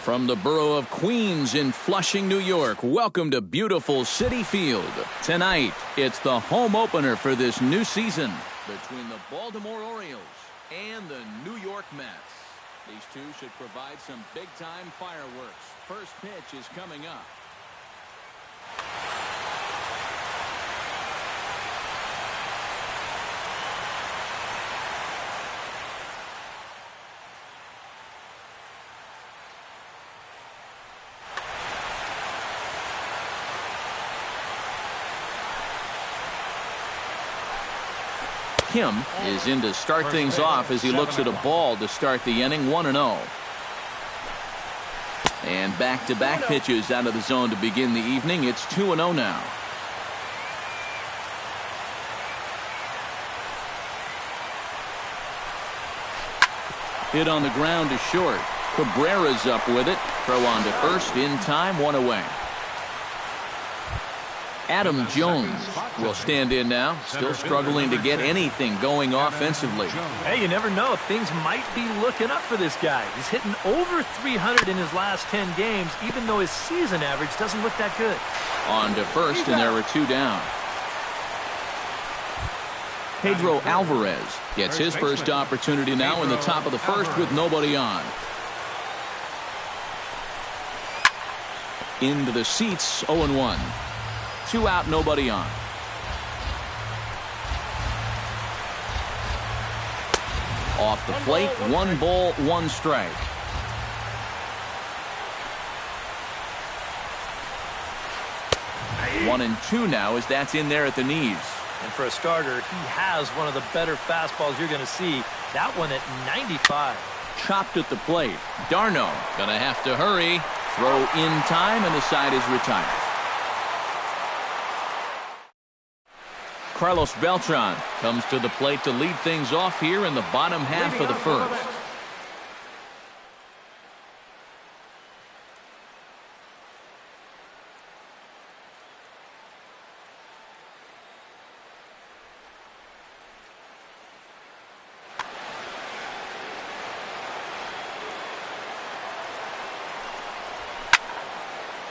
From the borough of Queens in Flushing, New York, welcome to beautiful Citi Field. Tonight, it's the home opener for this new season between the Baltimore Orioles and the New York Mets. These two should provide some big-time fireworks. First pitch is coming up. Kim is in to start things off as he looks at a ball to start the inning, 1-0. And back-to-back pitches out of the zone to begin the evening. It's 2-0 now. Hit on the ground to short. Cabrera's up with it. Throw on to first in time, one away. Adam Jones will stand in now, still struggling to get anything going offensively. Hey, you never know. Things might be looking up for this guy. He's hitting over 300 in his last 10 games, even though his season average doesn't look that good. On to first, and there are two down. Pedro Alvarez gets his first opportunity now in the top of the first with nobody on. Into the seats, 0-1. 2 out, nobody on. Off the plate, 1 ball, 1 strike. One and two now as that's in there at the knees. And for a starter, he has one of the better fastballs you're going to see. That one at 95. Chopped at the plate. Darno gonna have to hurry. Throw in time, and the side is retired. Carlos Beltran comes to the plate to lead things off here in the bottom half of the first.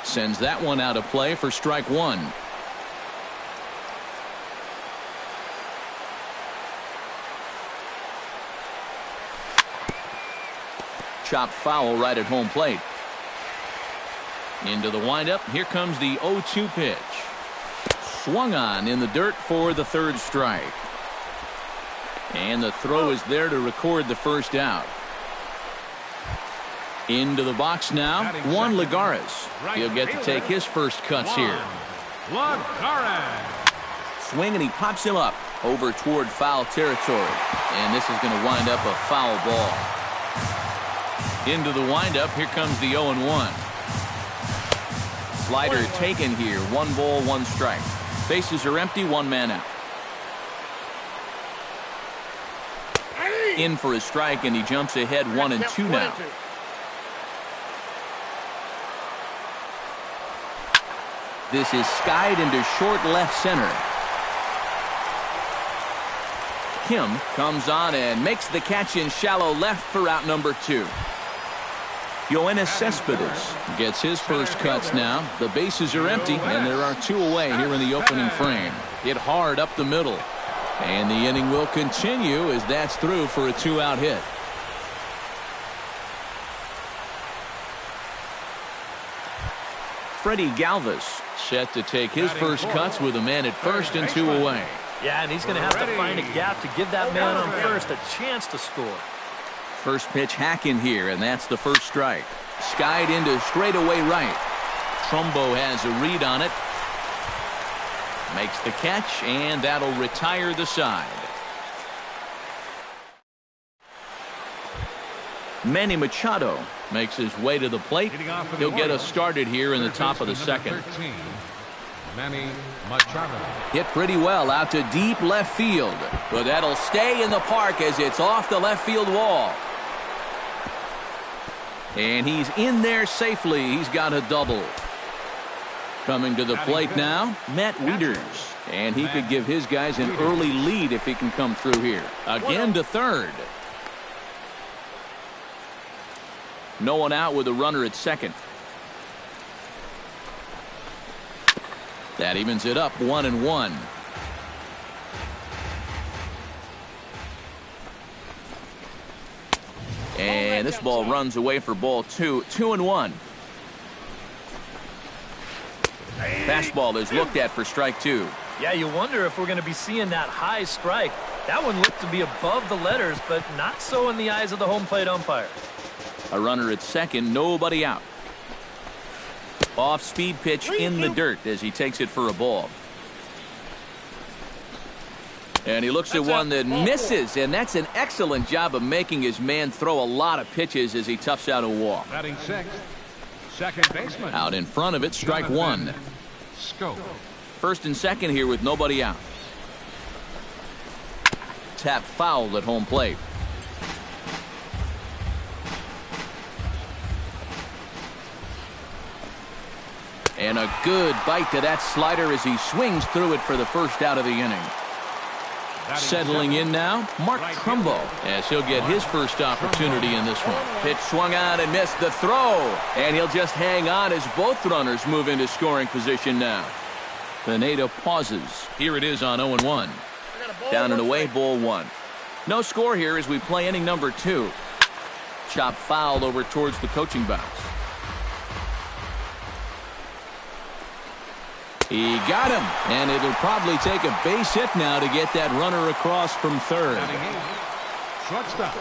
Sends that one out of play for strike one. Chopped foul right at home plate. Into the windup. Here comes the 0-2 pitch. Swung on in the dirt for the third strike. And the throw is there to record the first out. Into the box now, Juan Lagares. He'll get to take his first cuts here. Swing, and he pops him up over toward foul territory. And this is going to wind up a foul ball. Into the windup, here comes the 0-1. Slider taken here, 1 ball, 1 strike. Bases are empty, 1 man out. In for a strike, and he jumps ahead 1-2 now. This is skied into short left center. Kim comes on and makes the catch in shallow left for out number 2. Yoenis Cespedes gets his first cuts now. The bases are empty, and there are 2 away here in the opening frame. Hit hard up the middle. And the inning will continue as that's through for a 2-out hit. Freddie Galvis set to take his first cuts with a man at first and 2 away. Yeah, and he's going to have to find a gap to give that man on first a chance to score. First pitch hack in here, and that's the first strike. Skied into straightaway right. Trumbo has a read on it. Makes the catch, and that'll retire the side. Manny Machado makes his way to the plate. He'll get us started here in the top of the second. Manny Machado. Hit pretty well out to deep left field, but that'll stay in the park as it's off the left field wall. And he's in there safely. He's got a double. Coming to the plate now, Matt Wieters. And he could give his guys an early lead if he can come through here. Again to third. No one out with a runner at second. That evens it up 1-1. And this ball runs away for ball 2. 2-1. Fastball is looked at for strike 2. Yeah, you wonder if we're going to be seeing that high strike. That one looked to be above the letters, but not so in the eyes of the home plate umpire. A runner at second, nobody out. Off-speed pitch in the dirt as he takes it for a ball. And he looks at one that misses, and that's an excellent job of making his man throw a lot of pitches as he toughs out a walk. Batting sixth, second baseman. Out in front of it, strike 1. Scope. First and second here with nobody out. Tap foul at home plate. And a good bite to that slider as he swings through it for the first out of the inning. Settling in now, Mark Trumbo, as he'll get his first opportunity in this one. Pitch swung on and missed the throw. And he'll just hang on as both runners move into scoring position now. Pineda pauses. Here it is on 0-1. Down and away, ball 1. No score here as we play inning number 2. Chop foul over towards the coaching box. He got him, and it'll probably take a base hit now to get that runner across from third. Shortstop,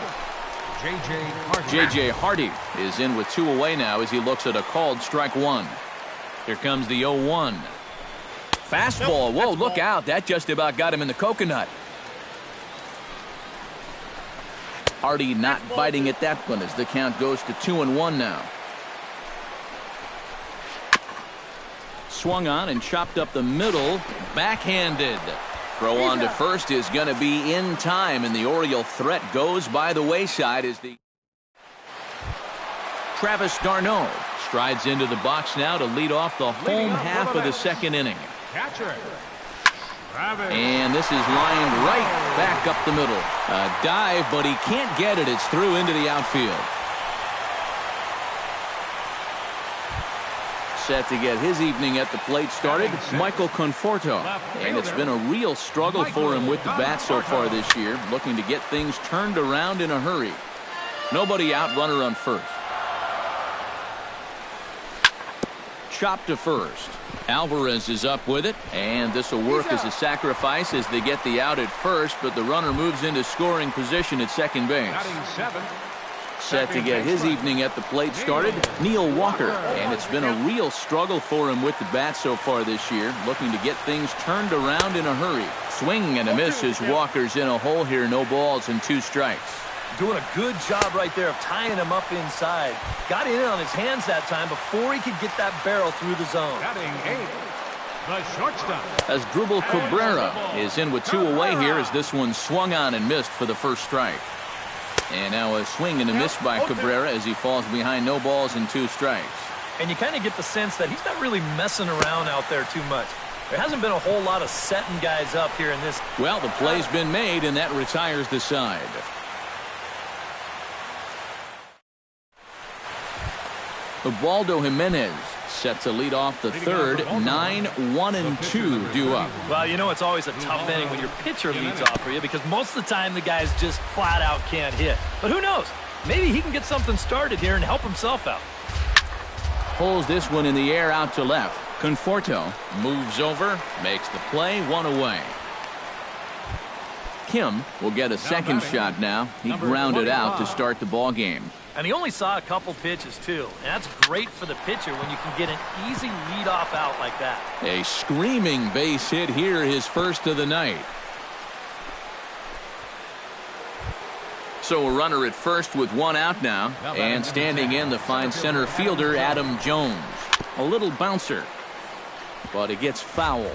J.J. Hardy is in with 2 away now as he looks at a called strike 1. Here comes the 0-1. Fastball. Whoa, look out. That just about got him in the coconut. Hardy not biting at that one as the count goes to 2-1 now. Swung on and chopped up the middle, backhanded. Throw on to first is going to be in time, and the Oriole threat goes by the wayside as the Travis d'Arnaud strides into the box now to lead off the home half of the second inning. And this is lined right back up the middle. A dive, but he can't get it. It's through into the outfield. Set to get his evening at the plate started, Michael Conforto. And it's been a real struggle for him with the bat so far this year, looking to get things turned around in a hurry. Nobody out, runner on first. Chop to first. Alvarez is up with it, and this will work as a sacrifice as they get the out at first, but the runner moves into scoring position at second base. Set to get his evening at the plate started, Neil Walker. And it's been a real struggle for him with the bat so far this year, looking to get things turned around in a hurry. Swing and a miss as Walker's in a hole here, no balls and 2 strikes. Doing a good job right there of tying him up inside. Got in on his hands that time before he could get that barrel through the zone. The shortstop. Asdrubal Cabrera is in with 2 away here as this one swung on and missed for the first strike. And now a swing and a miss by Cabrera as he falls behind, no balls and 2 strikes. And you kind of get the sense that he's not really messing around out there too much. There hasn't been a whole lot of setting guys up here in this. Well, the play's been made, and that retires the side. Ubaldo Jimenez set to lead off the third. 9-1-2 due up. Well, you know it's always a tough inning when your pitcher leads off for you because most of the time the guys just flat out can't hit. But who knows? Maybe he can get something started here and help himself out. Pulls this one in the air out to left. Conforto moves over, makes the play, 1 away. Kim will get a second shot now. He grounded out to start the ball game. And he only saw a couple pitches, too. And that's great for the pitcher when you can get an easy leadoff out like that. A screaming base hit here, his first of the night. So a runner at first with 1 out now. And standing in the fine center fielder, Adam Jones. A little bouncer, but it gets foul.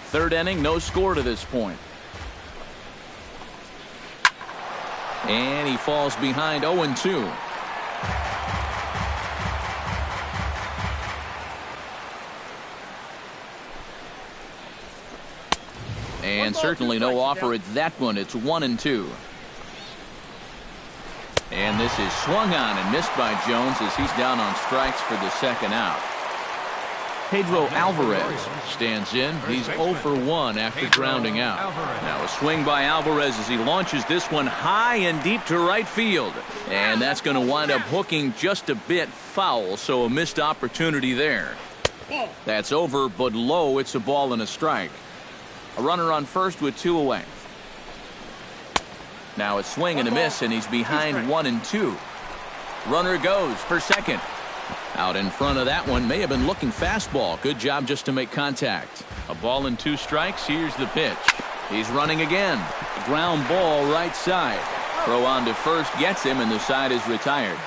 Third inning, no score to this point. And he falls behind 0-2. And certainly no offer at that one. It's 1-2. And this is swung on and missed by Jones as he's down on strikes for the second out. Pedro Alvarez stands in. He's 0 for 1 after grounding out. Now a swing by Alvarez as he launches this one high and deep to right field. And that's going to wind up hooking just a bit foul, so a missed opportunity there. That's over, but low. It's a ball and a strike. A runner on first with 2 away. Now a swing and a miss, and he's behind 1 and 2. Runner goes for second. Out in front of that one, may have been looking fastball. Good job just to make contact. A ball and 2 strikes. Here's the pitch. He's running again. Ground ball right side. Throw on to first gets him, and the side is retired.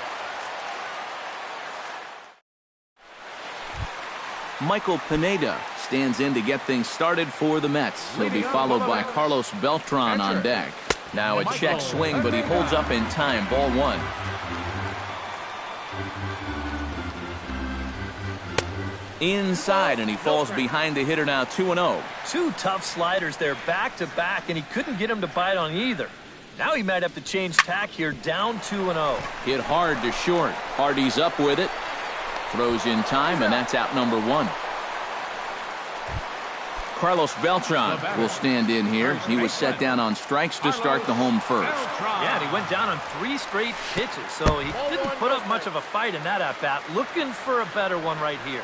Michael Pineda stands in to get things started for the Mets. He'll be followed by Carlos Beltran on deck. Now a check swing, but he holds up in time. Ball 1. Inside, and he falls behind the hitter now. 2-0. 2 tough sliders there back to back, and he couldn't get him to bite on either. Now he might have to change tack here, down 2-0. Hit hard to short. Hardy's up with it. Throws in time, and that's out number 1. Carlos Beltran will stand in here. He was set down on strikes to start the home first. Yeah, and he went down on 3 straight pitches, so he didn't put up much of a fight in that at-bat. Looking for a better one right here.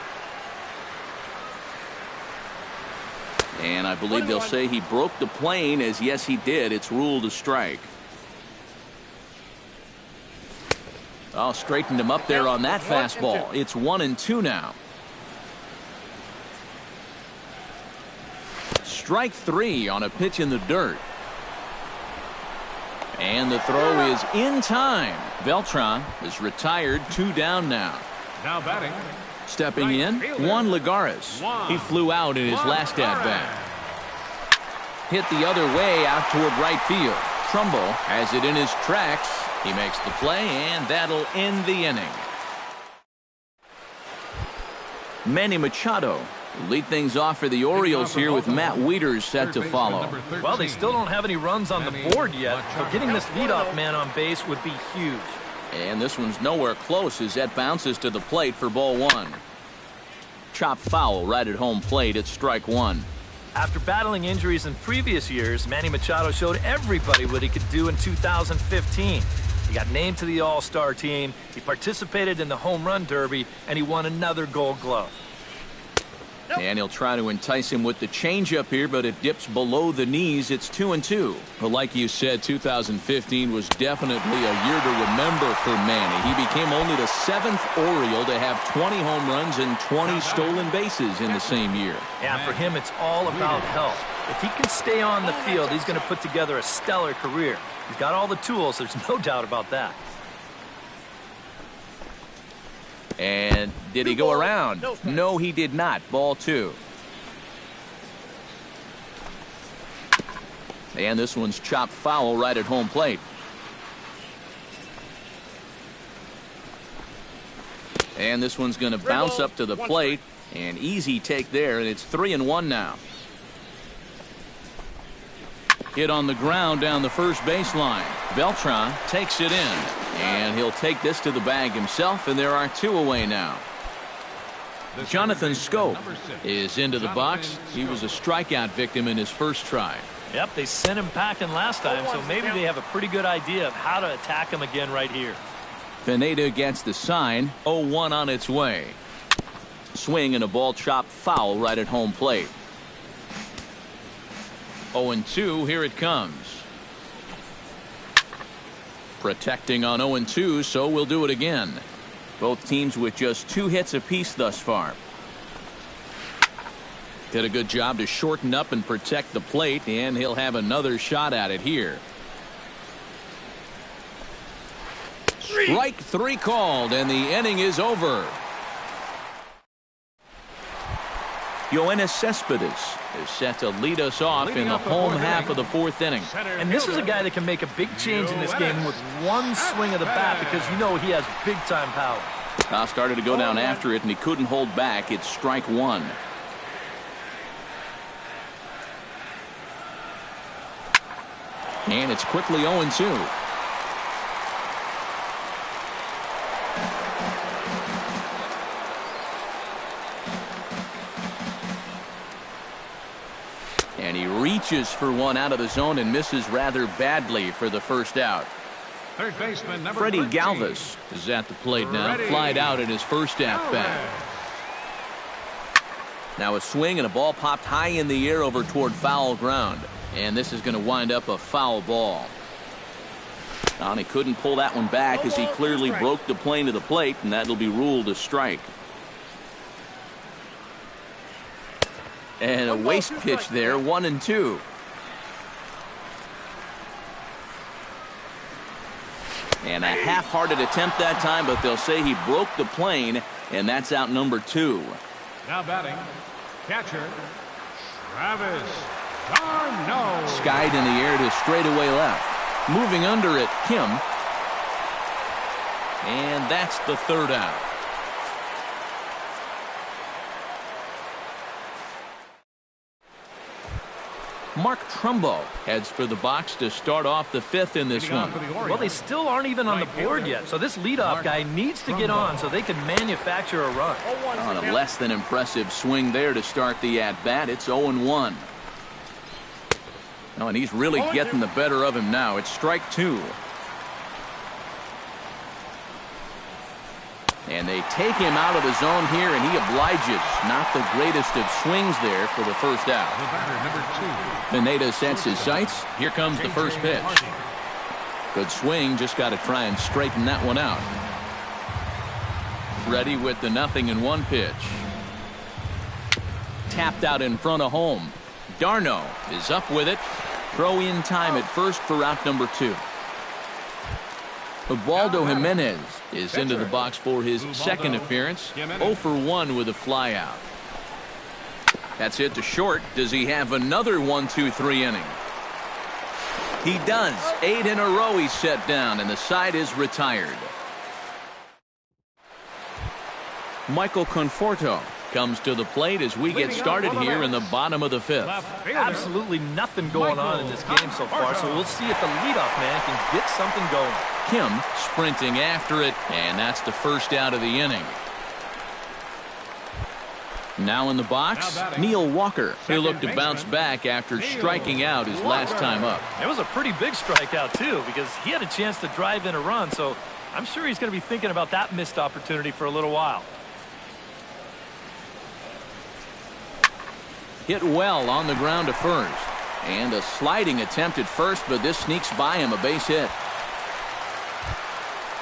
And I believe they'll say he broke the plane, as yes, he did. It's ruled a strike. Oh, straightened him up there on that fastball. It's 1 and 2 now. Strike 3 on a pitch in the dirt. And the throw is in time. Beltran is retired. 2 down now. Now batting. Stepping in, Juan Lagares. He flew out in his last at-bat. Hit the other way out toward right field. Trumbo has it in his tracks. He makes the play, and that'll end the inning. Manny Machado will lead things off for the Orioles here with Matt Wieters set to follow. Well, they still don't have any runs on the board yet, so getting this leadoff man on base would be huge. And this one's nowhere close as that bounces to the plate for ball 1. Chop foul right at home plate. It's strike 1. After battling injuries in previous years, Manny Machado showed everybody what he could do in 2015. He got named to the All-Star team, he participated in the Home Run Derby, and he won another Gold Glove. And he'll try to entice him with the changeup here, but it dips below the knees. It's 2-2. But like you said, 2015 was definitely a year to remember for Manny. He became only the 7th Oriole to have 20 home runs and 20 stolen bases in the same year. Yeah, for him, it's all about health. If he can stay on the field, he's going to put together a stellar career. He's got all the tools. There's no doubt about that. And did he go around? No, he did not. Ball 2. And this one's chopped foul right at home plate. And this one's going to bounce up to the plate. An easy take there, and it's 3-1 now. Hit on the ground down the first baseline. Beltran takes it in. And he'll take this to the bag himself, and there are 2 away now. Jonathan Scope is into the box. He was a strikeout victim in his first try. Yep, they sent him packing last time, so maybe they have a pretty good idea of how to attack him again right here. Pineda gets the sign. 0-1 on its way. Swing and a ball chopped foul right at home plate. 0-2, here it comes. Protecting on 0-2, so we'll do it again. Both teams with just 2 hits apiece thus far. Did a good job to shorten up and protect the plate, and he'll have another shot at it here. Strike 3 called, and the inning is over. Yoenis Cespedes is set to lead us off in the home half of the 4th inning. And this is a guy that can make a big change in this game with one swing of the bat, because you know he has big-time power. Started to go down after it, and he couldn't hold back. It's strike 1. And it's quickly 0-2. reaches for one out of the zone and misses rather badly for the first out. Third baseman, number Freddie 13. Galvis is at the plate now. Flied out in his first at-bat. Now a swing and a ball popped high in the air over toward foul ground. And this is going to wind up a foul ball. And he couldn't pull that one back as he clearly broke the plane to the plate, and that'll be ruled a strike. And a waste pitch there, 1-2. And a half-hearted attempt that time, but they'll say he broke the plane, and that's out number 2. Now batting, catcher, Travis d'Arnaud. Skied in the air to straightaway left. Moving under it, Kim. And that's the third out. Mark Trumbo heads for the box to start off the fifth in this one. Well, they still aren't even on the board yet, so this leadoff guy needs to get on so they can manufacture a run. On a less than impressive swing there to start the at-bat. It's 0-1. Oh, and he's really getting the better of him now. It's strike 2. And they take him out of the zone here, and he obliges. Not the greatest of swings there for the first out. The batter, number 2. Pineda sets his sights. Here comes the first pitch. Good swing. Just got to try and straighten that one out. Ready with the 0-1 pitch. Tapped out in front of home. D'Arnaud is up with it. Throw in time at first for out number 2. Ubaldo Jimenez is into the box for his second appearance. 0 for 1 with a flyout. That's hit to short. Does he have another 1-2-3 inning? He does. 8 in a row he's set down, and the side is retired. Michael Conforto comes to the plate as we get started here in the bottom of the fifth. Absolutely nothing going on in this game so far, so we'll see if the leadoff man can get something going. Kim sprinting after it, and that's the first out of the inning. Now in the box, Neil Walker. He looked to bounce back after striking out his last time up. It was a pretty big strikeout, too, because he had a chance to drive in a run, so I'm sure he's going to be thinking about that missed opportunity for a little while. Hit well on the ground to first. And a sliding attempt at first, but this sneaks by him, a base hit.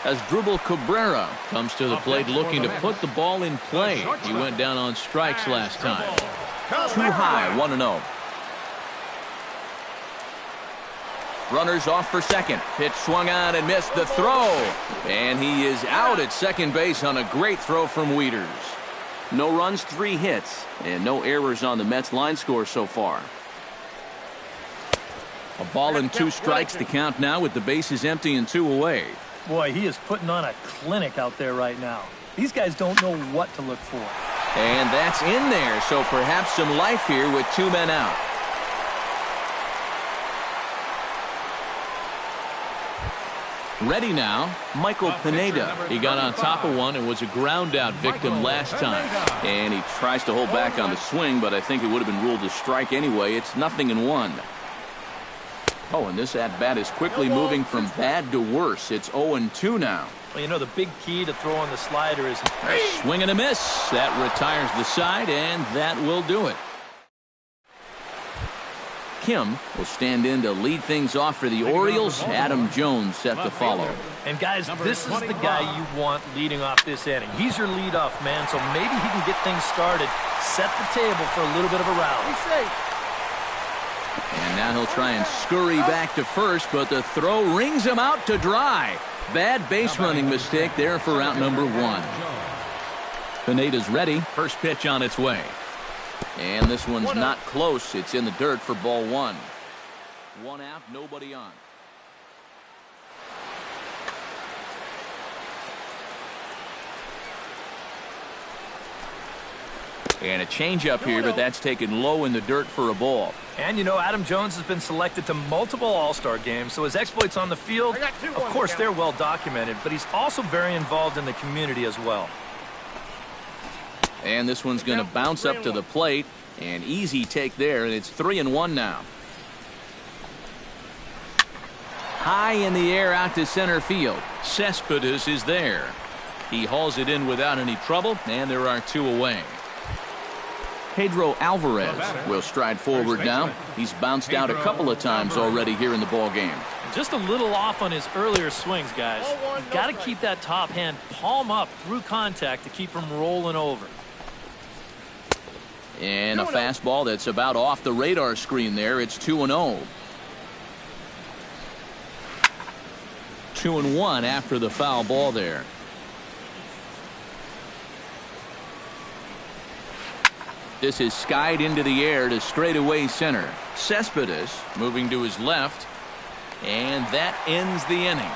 As Dribble Cabrera comes to the plate looking to put the ball in play. He went down on strikes last time. Too high, 1-0. Runners off for second. Pitch swung on and missed the throw. And he is out at second base on a great throw from Wieters. No runs, 3 hits, and no errors on the Mets line score so far. A ball and 2 strikes to count now with the bases empty and 2 away. Boy, he is putting on a clinic out there right now. These guys don't know what to look for. And that's in there, so perhaps some life here with 2 men out. Ready now, Michael Pineda. He got on top of one and was a ground out victim last time. And he tries to hold back on the swing, but I think it would have been ruled a strike anyway. It's 0-1. Oh, and this at-bat is quickly moving from bad to worse. It's 0-2 now. Well, you know, the big key to throwing the slider is a swing and a miss. That retires the side, and that will do it. Kim will stand in to lead things off for the Orioles. Adam Jones set to follow. And guys, this is the guy you want leading off this inning. He's your leadoff man, so maybe he can get things started, set the table for a little bit of a rally. And now he'll try and scurry back to first, but the throw rings him out to dry. Bad base running mistake there for out number 1. Pineda's ready. First pitch on its way. And this one's not close. It's in the dirt for ball 1. 1 out, nobody on. And a changeup here, but that's taken low in the dirt for a ball. And, you know, Adam Jones has been selected to multiple All-Star games, so his exploits on the field, of course, they're well documented, but he's also very involved in the community as well. And this one's going to bounce up to the plate. An easy take there, and it's 3-1 now. high in the air out to center field. Cespedes is there. He hauls it in without any trouble, and there are 2 away. Pedro Alvarez will stride forward now. He's bounced out a couple of times already here in the ball game. Just a little off on his earlier swings, guys. You've got to keep that top hand palm up through contact to keep him rolling over. And a fastball that's about off the radar screen there. It's 2-0. 2-1 after the foul ball there. This is skied into the air to straightaway center. Cespedes moving to his left, and that ends the inning.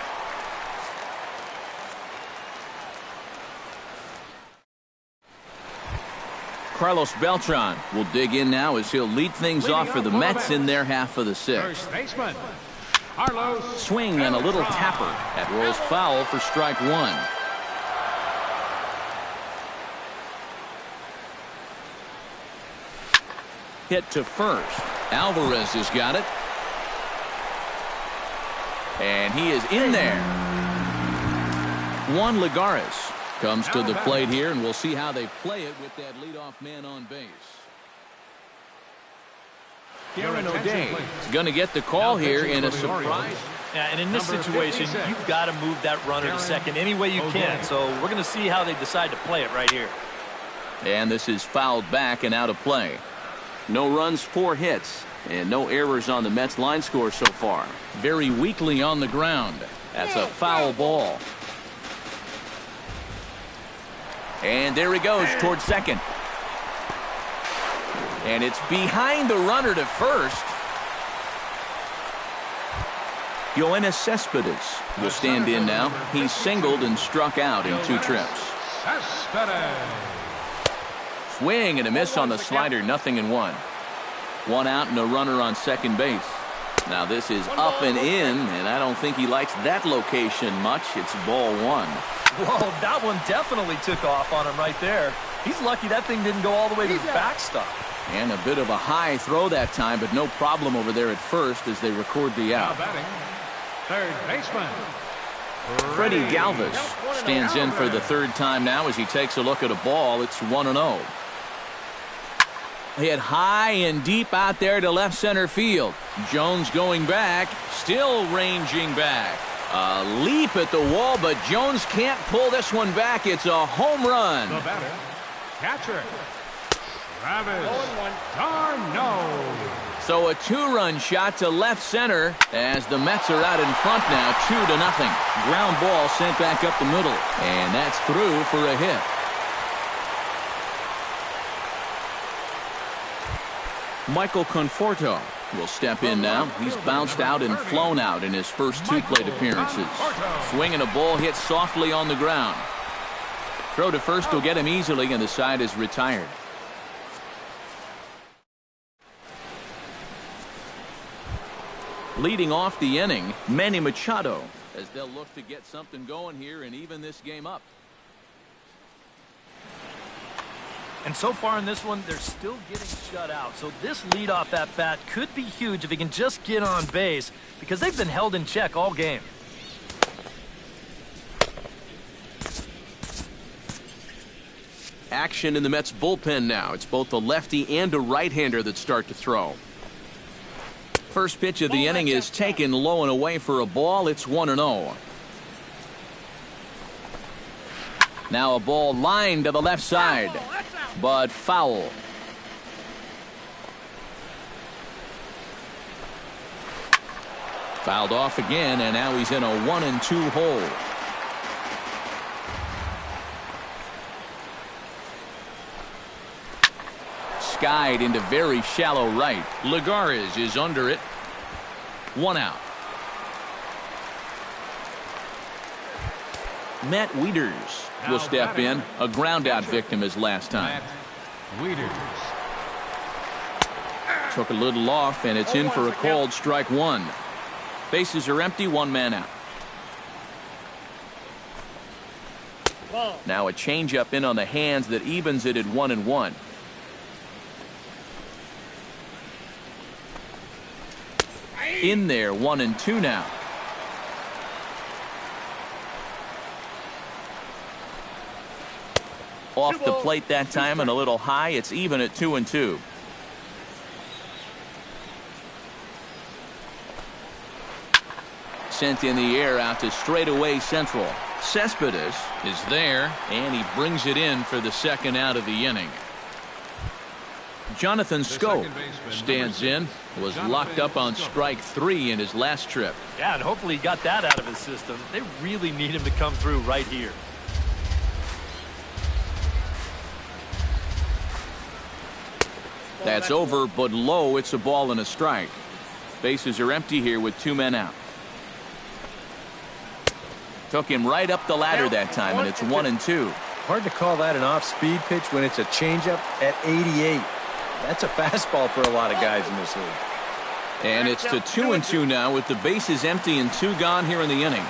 Carlos Beltran will dig in now as he'll lead things off for the Mets in their half of the 6th. First baseman, Carlos. Swing and a little tapper. That rolls foul for strike 1. Hit to first. Alvarez has got it. And he is in there. Juan Lagares comes to the plate here, and we'll see how they play it with that leadoff man on base. Aaron O'Day is going to get the call here in a surprise. Yeah, and in this situation, you've got to move that runner to second any way you can. So we're going to see how they decide to play it right here. And this is fouled back and out of play. No runs, 4 hits, and no errors on the Mets line score so far. Very weakly on the ground. That's a foul ball. And there he goes towards second. And it's behind the runner to first. Yoenis Cespedes will stand in now. He's singled and struck out in 2 trips. Swing and a miss on the slider, 0-1. 1 out and a runner on second base. Now this is up and in, and I don't think he likes that location much. It's ball 1. Whoa, that one definitely took off on him right there. He's lucky that thing didn't go all the way to the backstop. And a bit of a high throw that time, but no problem over there at first as they record the out. Now batting, third baseman, Freddie Galvis stands in for the 3rd time now as he takes a look at a ball. It's 1-0. Hit high and deep out there to left center field. Jones going back, still ranging back. A leap at the wall, but Jones can't pull this one back. It's a home run. the batter, catcher, Travis Darno. So a 2-run shot to left center as the Mets are out in front now, 2-0. Ground ball sent back up the middle, and that's through for a hit. Michael Conforto will step in now. He's bounced out and flown out in his first 2 plate appearances. Swinging a ball hit softly on the ground. Throw to first will get him easily, and the side is retired. Leading off the inning, Manny Machado, as they'll look to get something going here and even this game up. And so far in this one, they're still getting shut out. So this leadoff at bat could be huge if he can just get on base, because they've been held in check all game. Action in the Mets bullpen now. It's both a lefty and a right-hander that start to throw. First pitch of the inning is taken low and away for a ball. It's 1-0. Now a ball lined to the left side, but foul. Fouled off again, and now he's in a 1-2 hole. Skied into very shallow right. Lagares is under it. 1 out. Matt Wieters will step in, a ground out victim as last time. Took a little off, and it's in for a called strike 1. Bases are empty, 1 man out. Now a changeup in on the hands that evens it at 1-1. In there, 1-2 now. Off the plate that time and a little high. It's even at 2-2. Sent in the air out to straightaway central. Cespedes is there, and he brings it in for the second out of the inning. Jonathan Scope stands in, was locked up on strike 3 in his last trip. Yeah, and hopefully he got that out of his system. They really need him to come through right here. That's over, but low. It's a ball and a strike. Bases are empty here with 2 men out. Took him right up the ladder that time, and it's 1-2. Hard to call that an off-speed pitch when it's a changeup at 88. That's a fastball for a lot of guys in this league. And it's to 2-2 now with the bases empty and 2 gone here in the inning.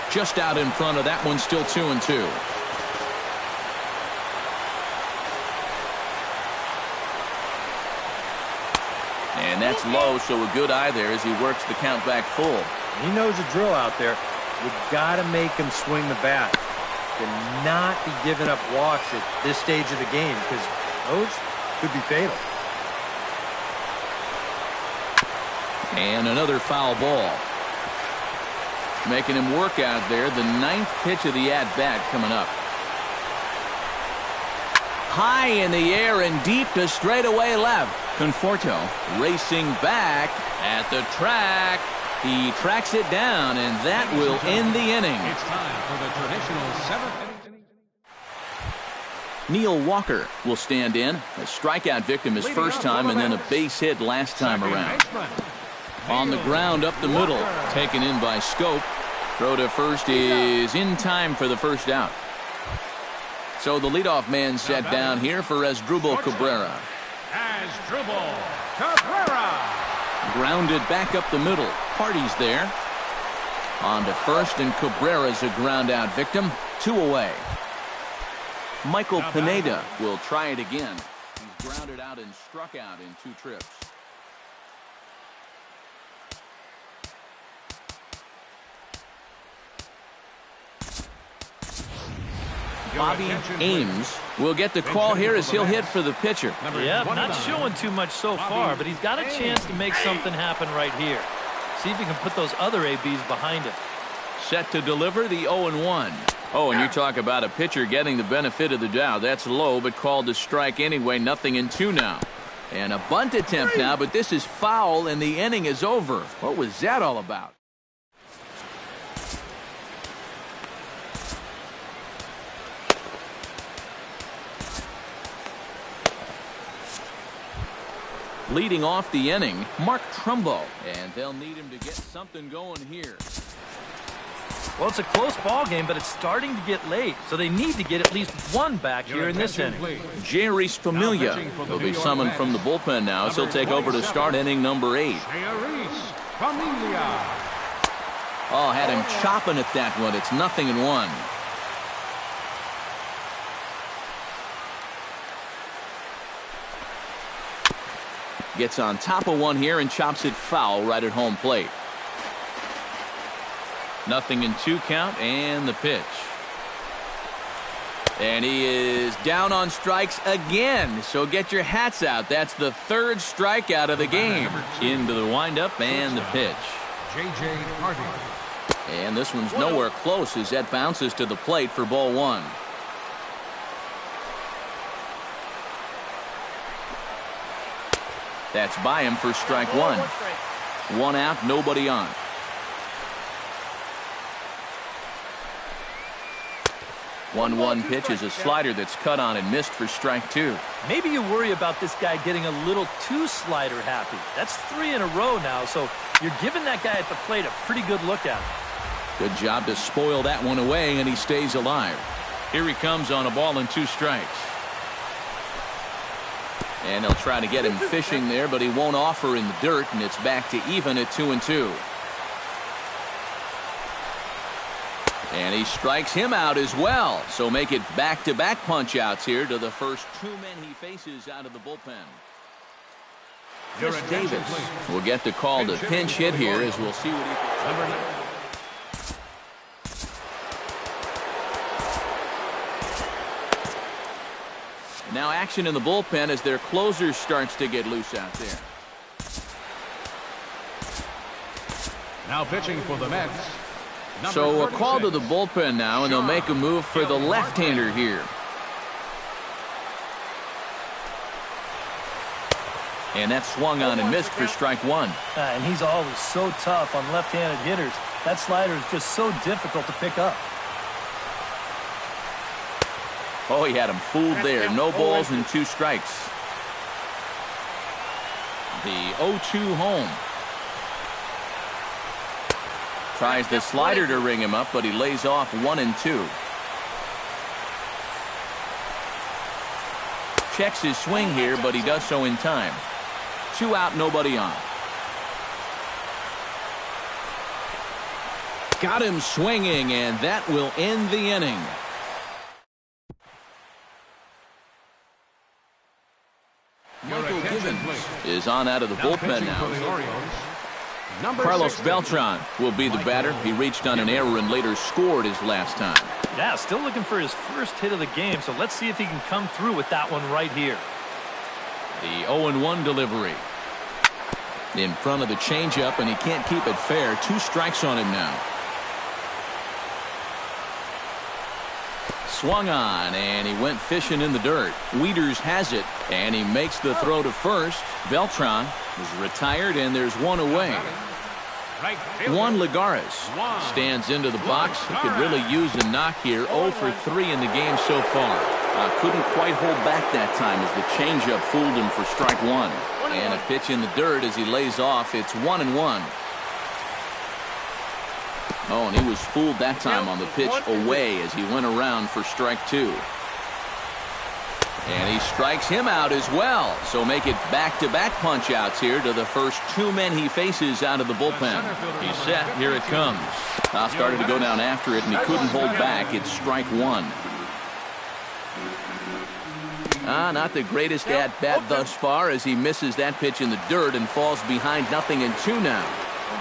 Just out in front of that one, still 2-2. And that's low, so a good eye there as he works the count back full. He knows the drill out there. You got to make him swing the bat. Cannot be giving up walks at this stage of the game because those could be fatal. And another foul ball. Making him work out there. The 9th pitch of the at-bat coming up. High in the air and deep to straightaway left. Conforto racing back at the track. He tracks it down, and that will end the inning. It's time for the traditional 7th inning. Neil Walker will stand in. A strikeout victim his first time, and then a base hit last time around. On the ground up the middle, taken in by Scope. Throw to first is in time for the first out. So the leadoff man set down here for Asdrubal Cabrera. Asdrubal Cabrera. Grounded back up the middle. Party's there. On to first, and Cabrera's a ground out victim. 2 away. Michael Pineda will try it again. He's grounded out and struck out in 2 trips. Bobby Ames will get the call here as he'll hit for the pitcher. Yeah, not showing too much so far, but he's got a chance to make something happen right here. See if he can put those other ABs behind him. Set to deliver the 0-1. Oh, and you talk about a pitcher getting the benefit of the doubt. That's low, but called to strike anyway. 0-2 now. And a bunt attempt now, but this is foul, and the inning is over. What was that all about? Leading off the inning, Mark Trumbo, and they'll need him to get something going here. Well, it's a close ball game, but it's starting to get late, so they need to get at least 1 back here in this inning. Jerry Familia will be summoned from the bullpen now as he'll take over to start inning number 8. Oh, had him chopping at that one. It's 0-1. Gets on top of one here and chops it foul right at home plate. 0-2 count, and the pitch. And he is down on strikes again, so get your hats out. That's the 3rd strikeout of the game. Into the windup and the pitch. J.J. Harvey. And this one's nowhere close as that bounces to the plate for ball 1. That's by him for strike 1. 1 out, nobody on. 1-1 pitch is a slider that's cut on and missed for strike 2. Maybe you worry about this guy getting a little too slider happy. That's 3 in a row now, so you're giving that guy at the plate a pretty good look at him. Good job to spoil that one away, and he stays alive. Here he comes on a ball and 2 strikes. And they'll try to get him fishing there, but he won't offer in the dirt, and it's back to even at 2-2. And he strikes him out as well. So make it back-to-back punch-outs here to the first 2 men he faces out of the bullpen. Chris Davis will get the call to pinch hit here as we'll see what he can. Now action in the bullpen as their closer starts to get loose out there. Now pitching for the Mets. So a call to the bullpen now, and they'll make a move for the left-hander here. And that swung on and missed for strike one. And he's always so tough on left-handed hitters. That slider is just so difficult to pick up. Oh, he had him fooled there. No balls and 2 strikes. The 0-2 home. Tries the slider to ring him up, but he lays off 1 and 2. Checks his swing here, but he does so in time. 2 out, nobody on. Got him swinging, and that will end the inning. Michael Givens is on out of the bullpen now. Carlos Beltran will be the batter. He reached on an error and later scored his last time. Yeah, still looking for his first hit of the game, so let's see if he can come through with that one right here. The 0-1 delivery. In front of the changeup, and he can't keep it fair. 2 strikes on him now. Swung on, and he went fishing in the dirt. Wieters has it, and he makes the throw to first. Beltran is retired, and there's 1 away. Juan Lagares stands into the box. He could really use a knock here. 0 for 3 in the game so far. Couldn't quite hold back that time as the changeup fooled him for strike 1. And a pitch in the dirt as he lays off. It's 1-1. Oh, and he was fooled that time on the pitch away as he went around for strike 2. And he strikes him out as well. So make it back-to-back punch-outs here to the first 2 men he faces out of the bullpen. He's set. Here it comes. Started to go down after it, and he couldn't hold back. It's strike 1. Not the greatest at-bat thus far as he misses that pitch in the dirt and falls behind 0-2 now.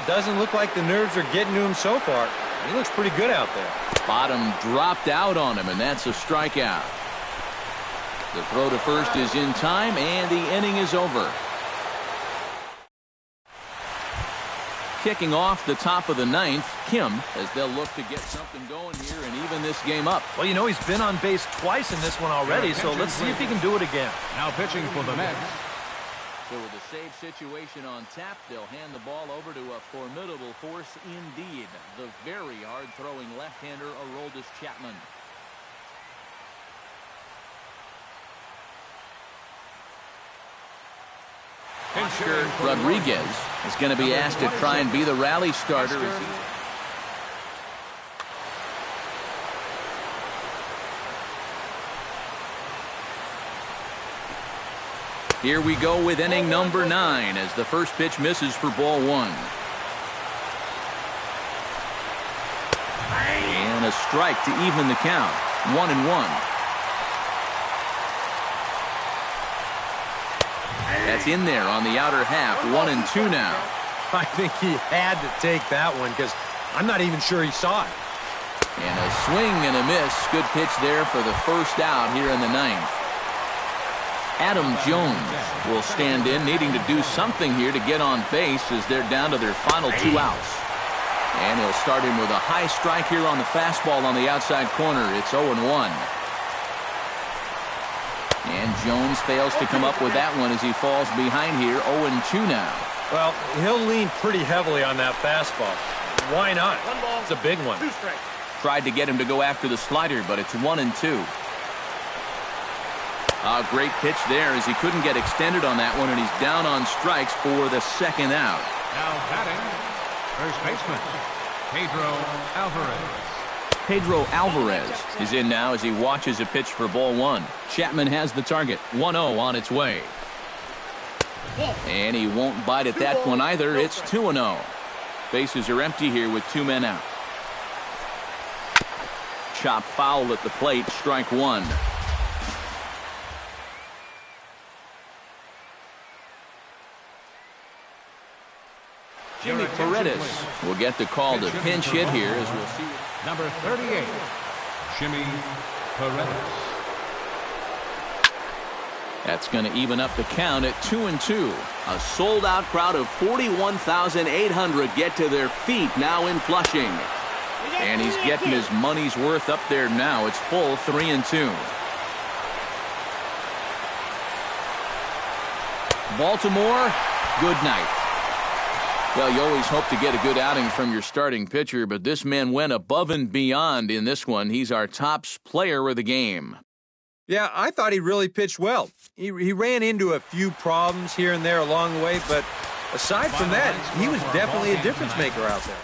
Doesn't look like the nerves are getting to him so far. He looks pretty good out there. Bottom dropped out on him, and that's a strikeout. The throw to first is in time, and the inning is over. Kicking off the top of the 9th, Kim, as they'll look to get something going here and even this game up. Well, you know, he's been on base twice in this one already, so let's see if he can do it again. Now pitching for the Mets. So with a save situation on tap, they'll hand the ball over to a formidable force indeed. The very hard-throwing left-hander, Aroldis Chapman. Oscar Rodriguez is going to be asked to try and be the rally starter. Here we go with inning number 9 as the first pitch misses for ball 1. And a strike to even the count. 1-1. That's in there on the outer half. 1-2 now. I think he had to take that one because I'm not even sure he saw it. And a swing and a miss. Good pitch there for the first out here in the 9th. Adam Jones will stand in, needing to do something here to get on base as they're down to their final 2 outs. And he'll start him with a high strike here on the fastball on the outside corner. It's 0-1. And Jones fails to come up with that one as he falls behind here. 0-2 now. Well, he'll lean pretty heavily on that fastball. Why not? It's a big one. Tried to get him to go after the slider, but it's 1-2. A great pitch there as he couldn't get extended on that one, and he's down on strikes for the second out. Now batting, first baseman, Pedro Alvarez. Pedro Alvarez is in now as he watches a pitch for ball 1. Chapman has the target. 1-0 on its way. And he won't bite at that one either. It's 2-0. Bases are empty here with 2 men out. Chop foul at the plate. Strike 1. Jimmy Paredes will get the call to pinch hit here as we'll see. Number 38, Jimmy Paredes. That's going to even up the count at 2-2. A sold-out crowd of 41,800 get to their feet now in Flushing. And he's getting his money's worth up there now. It's full 3-2. Baltimore, good night. Well, you always hope to get a good outing from your starting pitcher, but this man went above and beyond in this one. He's our top player of the game. Yeah, I thought he really pitched well. He ran into a few problems here and there along the way, but aside from that, he was definitely a difference maker out there.